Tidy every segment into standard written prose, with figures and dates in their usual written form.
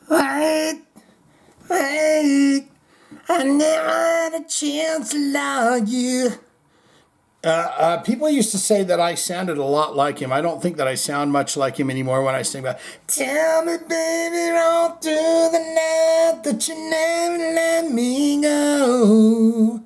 Wait, wait, I never had a chance to love you. People used to say that I sounded a lot like him. I don't think that I sound much like him anymore when I sing about tell me, baby, all through the night that you never let me go.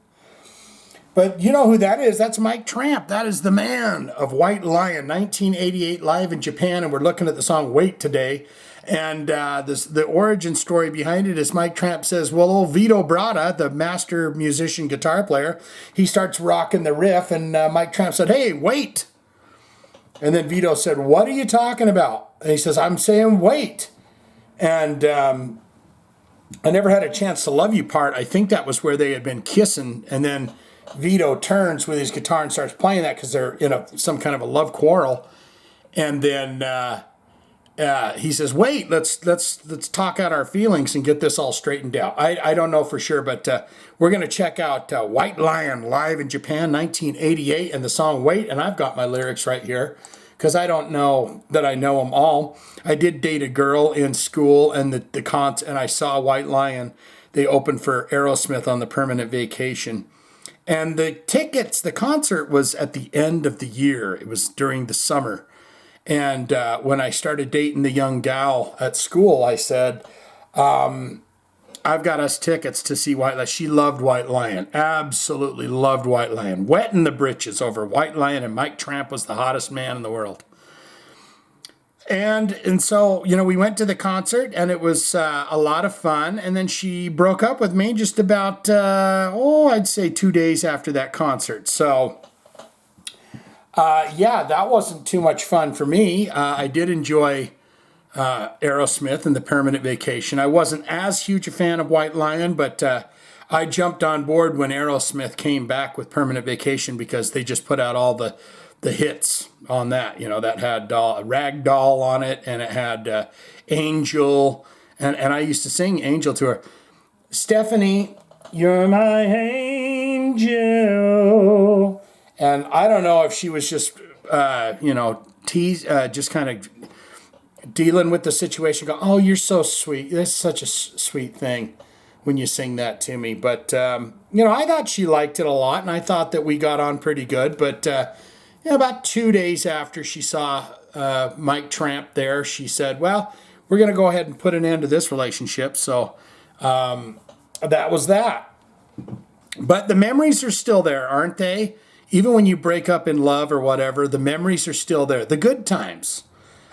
But you know who that is? That's Mike Tramp. That is the man of White Lion, 1988, live in Japan. And we're looking at the song Wait today. And the origin story behind it is Mike Tramp says, well, old Vito Bratta, the master musician guitar player, he starts rocking the riff. And Mike Tramp said, hey, wait. And then Vito said, what are you talking about? And he says, I'm saying wait. And I never had a chance to love you part. I think that was where they had been kissing. And then Vito turns with his guitar and starts playing that because they're in some kind of a love quarrel. And then he says, wait, let's talk out our feelings and get this all straightened out. I don't know for sure, but we're going to check out White Lion live in Japan, 1988, and the song Wait. And I've got my lyrics right here because I don't know that I know them all. I did date a girl in school, and and I saw White Lion. They opened for Aerosmith on the Permanent Vacation. And the concert was at the end of the year. It was during the summer. And when I started dating the young gal at school, I said, I've got us tickets to see White Lion. She loved White Lion, absolutely loved White Lion. Wetting the britches over White Lion, and Mike Tramp was the hottest man in the world. And so, we went to the concert, and it was a lot of fun. And then she broke up with me just about, I'd say 2 days after that concert. So, that wasn't too much fun for me. I did enjoy Aerosmith and the Permanent Vacation. I wasn't as huge a fan of White Lion, but I jumped on board when Aerosmith came back with Permanent Vacation because they just put out all the hits on that, that had Rag Doll on it, and it had Angel, and I used to sing Angel to her. Stephanie, you're my angel. And I don't know if she was just, just kind of dealing with the situation, go, oh, you're so sweet. That's such a sweet thing when you sing that to me. But, I thought she liked it a lot, and I thought that we got on pretty good, but about 2 days after she saw Mike Tramp there, she said, well, we're going to go ahead and put an end to this relationship. So that was that. But the memories are still there, aren't they? Even when you break up in love or whatever, the memories are still there. The good times.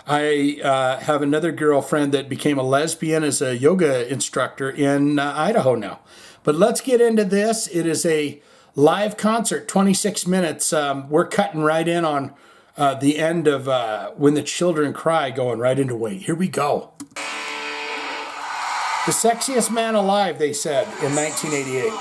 I have another girlfriend that became a lesbian as a yoga instructor in Idaho now. But let's get into this. It is a live concert, 26 minutes. We're cutting right in on the end of When the Children Cry, going right into Wait. Here we go. The sexiest man alive, they said, in 1988.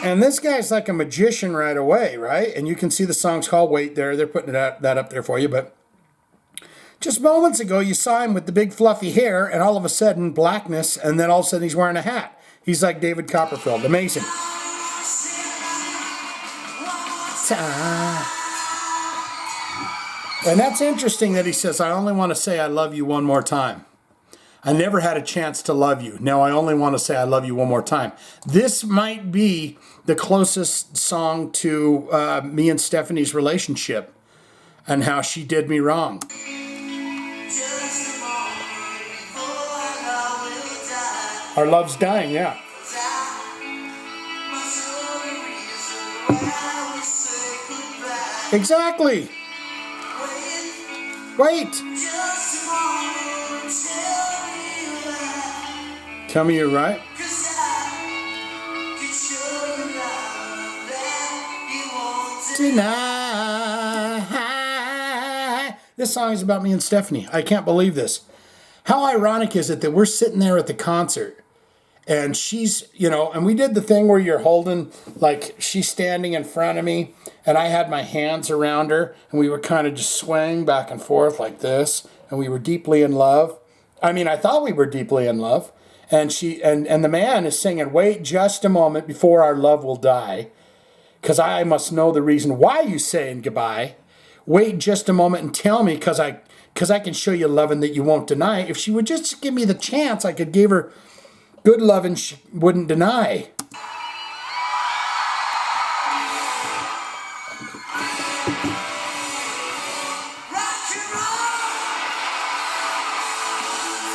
And this guy's like a magician right away, right? And you can see the song's called Wait there. They're putting that up there for you, but just moments ago, you saw him with the big fluffy hair, and all of a sudden, blackness, and then all of a sudden, he's wearing a hat. He's like David Copperfield. Amazing. And that's interesting that he says, I only want to say I love you one more time. I never had a chance to love you. Now I only want to say I love you one more time. This might be the closest song to me and Stephanie's relationship and how she did me wrong. Our love's dying, yeah. Exactly. Wait. Tell me you're right. Tonight. This song is about me and Stephanie. I can't believe this. How ironic is it that we're sitting there at the concert and she's, and we did the thing where you're holding, like she's standing in front of me and I had my hands around her and we were kind of just swaying back and forth like this, and we were deeply in love. I mean, I thought we were deeply in love. And the man is singing, wait just a moment before our love will die. because I must know the reason why you saying goodbye. Wait just a moment and tell me, because I can show you loving that you won't deny. If she would just give me the chance, I could give her good loving she wouldn't deny.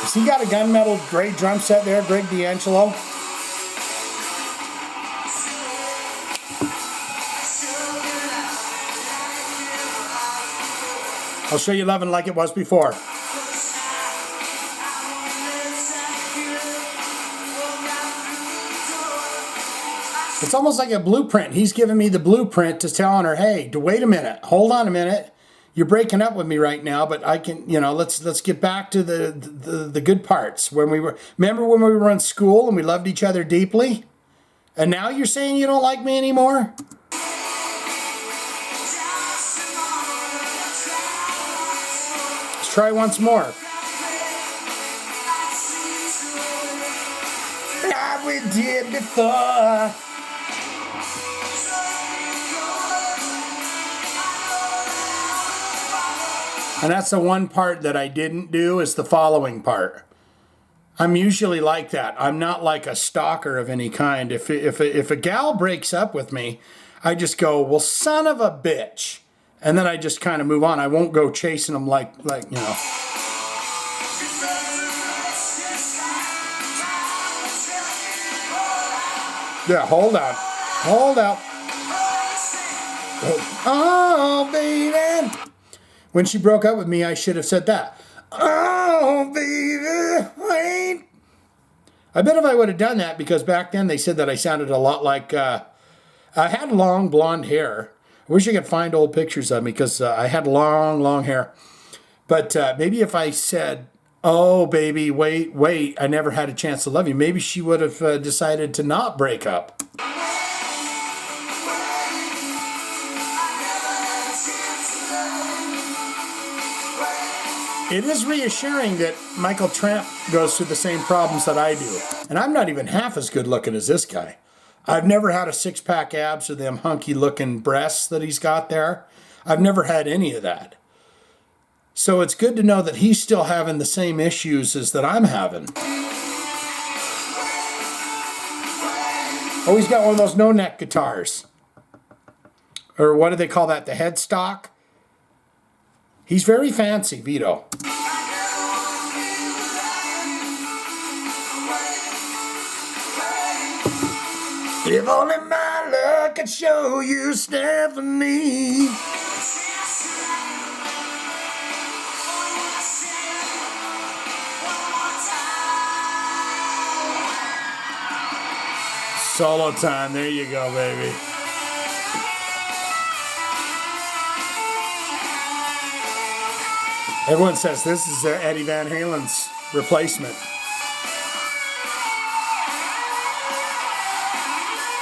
Has he got a gunmetal great drum set there, Greg D'Angelo? I'll show you loving like it was before. It's almost like a blueprint. He's giving me the blueprint to telling her, hey, wait a minute, hold on a minute. You're breaking up with me right now, but I can, let's get back to the good parts. Remember when we were in school and we loved each other deeply? And now you're saying you don't like me anymore? Let's try once more. Like we did before. And that's the one part that I didn't do, is the following part. I'm usually like that. I'm not like a stalker of any kind. If a gal breaks up with me, I just go, well, son of a bitch. And then I just kind of move on. I won't go chasing them like. Yeah, hold on. Hold out. Oh, baby. When she broke up with me, I should have said that. Oh, baby, wait. I bet if I would have done that, because back then they said that I sounded a lot like, I had long blonde hair. I wish I could find old pictures of me, because I had long hair. But maybe if I said, oh, baby, wait, I never had a chance to love you, maybe she would have decided to not break up. It is reassuring that Michael Tramp goes through the same problems that I do. And I'm not even half as good looking as this guy. I've never had a six-pack abs or them hunky-looking breasts that he's got there. I've never had any of that. So it's good to know that he's still having the same issues as that I'm having. Oh, he's got one of those no-neck guitars. Or what do they call that? The headstock? He's very fancy, Vito. If only my luck could show you Stephanie. Solo time, there you go, baby. Everyone says this is Eddie Van Halen's replacement.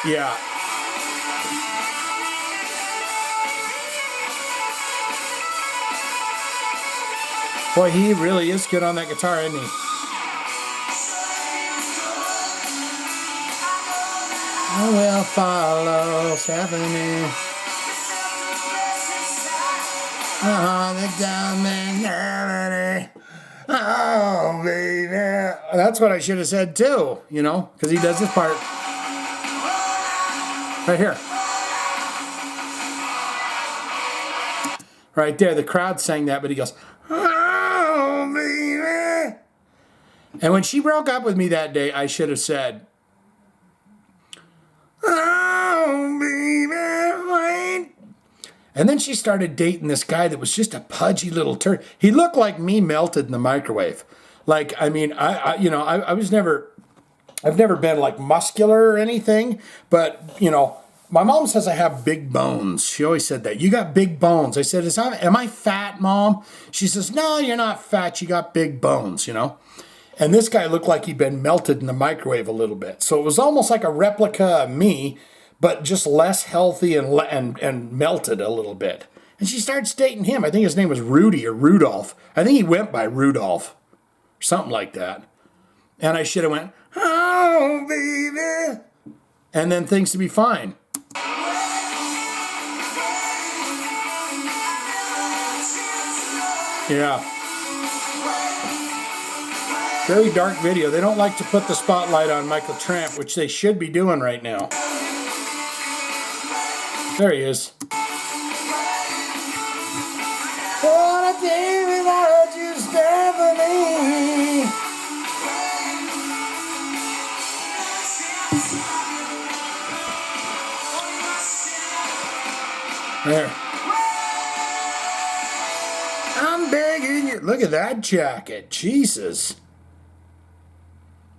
Yeah. Boy, he really is good on that guitar, isn't he? I will follow Stephanie. The dominant. Oh, baby. That's what I should have said too, because he does this part. Right here. Right there. The crowd sang that, but he goes, oh, baby. And when she broke up with me that day, I should have said, oh, baby, wait. And then she started dating this guy that was just a pudgy little turd. He looked like me melted in the microwave. Like, I mean, I've never been like muscular or anything, but, my mom says I have big bones. She always said that. You got big bones. I said, am I fat, Mom? She says, no, you're not fat. You got big bones, And this guy looked like he'd been melted in the microwave a little bit. So it was almost like a replica of me, but just less healthy and melted a little bit. And she starts dating him. I think his name was Rudy or Rudolph. I think he went by Rudolph. Something like that. And I should have went, oh, baby. And then things to be fine. Yeah. Very dark video. They don't like to put the spotlight on Michael Tramp, which they should be doing right now. There he is. What a day without you, Stephanie. There. I'm begging you. Look at that jacket. Jesus.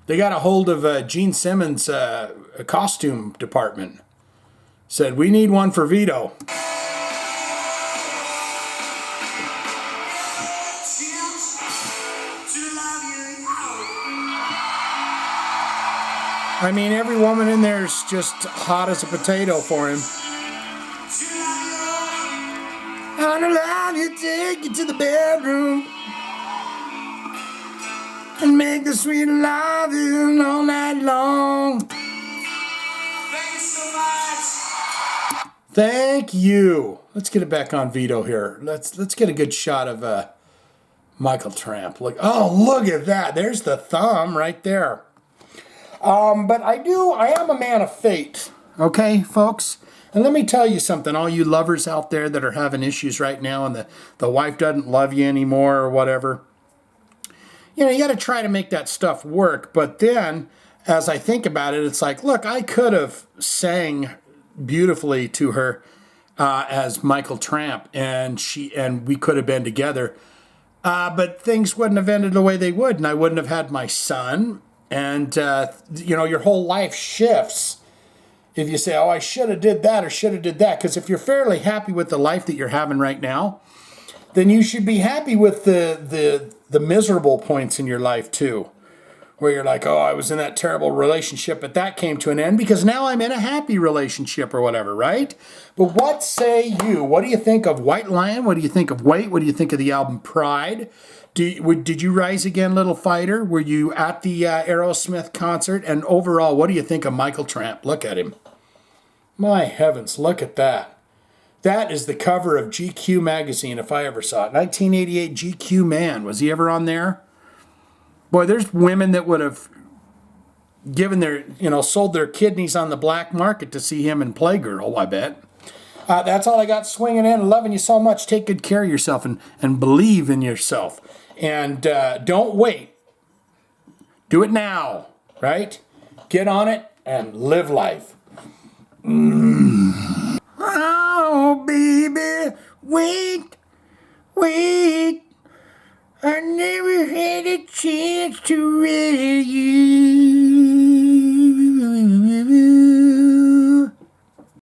They got a hold of Gene Simmons' costume department. Said, we need one for Vito. I mean, every woman in there is just hot as a potato for him. I wanna love you, take you to the bedroom and make the sweet loving all night long. Thanks so much. Thank you. Let's get it back on Vito here. Let's get a good shot of Michael Tramp. Look at that. There's the thumb right there. But I am a man of fate. Okay, folks? And let me tell you something, all you lovers out there that are having issues right now and the wife doesn't love you anymore or whatever. You know, you got to try to make that stuff work. But then, as I think about it, it's like, look, I could have sang beautifully to her as Michael Tramp, and we could have been together. But things wouldn't have ended the way they would, and I wouldn't have had my son. And, your whole life shifts if you say, oh, I should have did that or should have did that. Because if you're fairly happy with the life that you're having right now, then you should be happy with the miserable points in your life too, where you're like, oh, I was in that terrible relationship, but that came to an end because now I'm in a happy relationship or whatever, right? But what say you? What do you think of White Lion? What do you think of Wait? What do you think of the album Pride? Did you rise again, little fighter? Were you at the Aerosmith concert? And overall, what do you think of Michael Tramp? Look at him. My heavens, look at that. That is the cover of GQ magazine, if I ever saw it. 1988 GQ Man. Was he ever on there? Boy, there's women that would have given sold their kidneys on the black market to see him in Playgirl, I bet. That's all I got. Swinging in. Loving you so much. Take good care of yourself and believe in yourself. And don't wait. Do it now, right? Get on it and live life. Oh, baby, wait. I never had a chance to really you.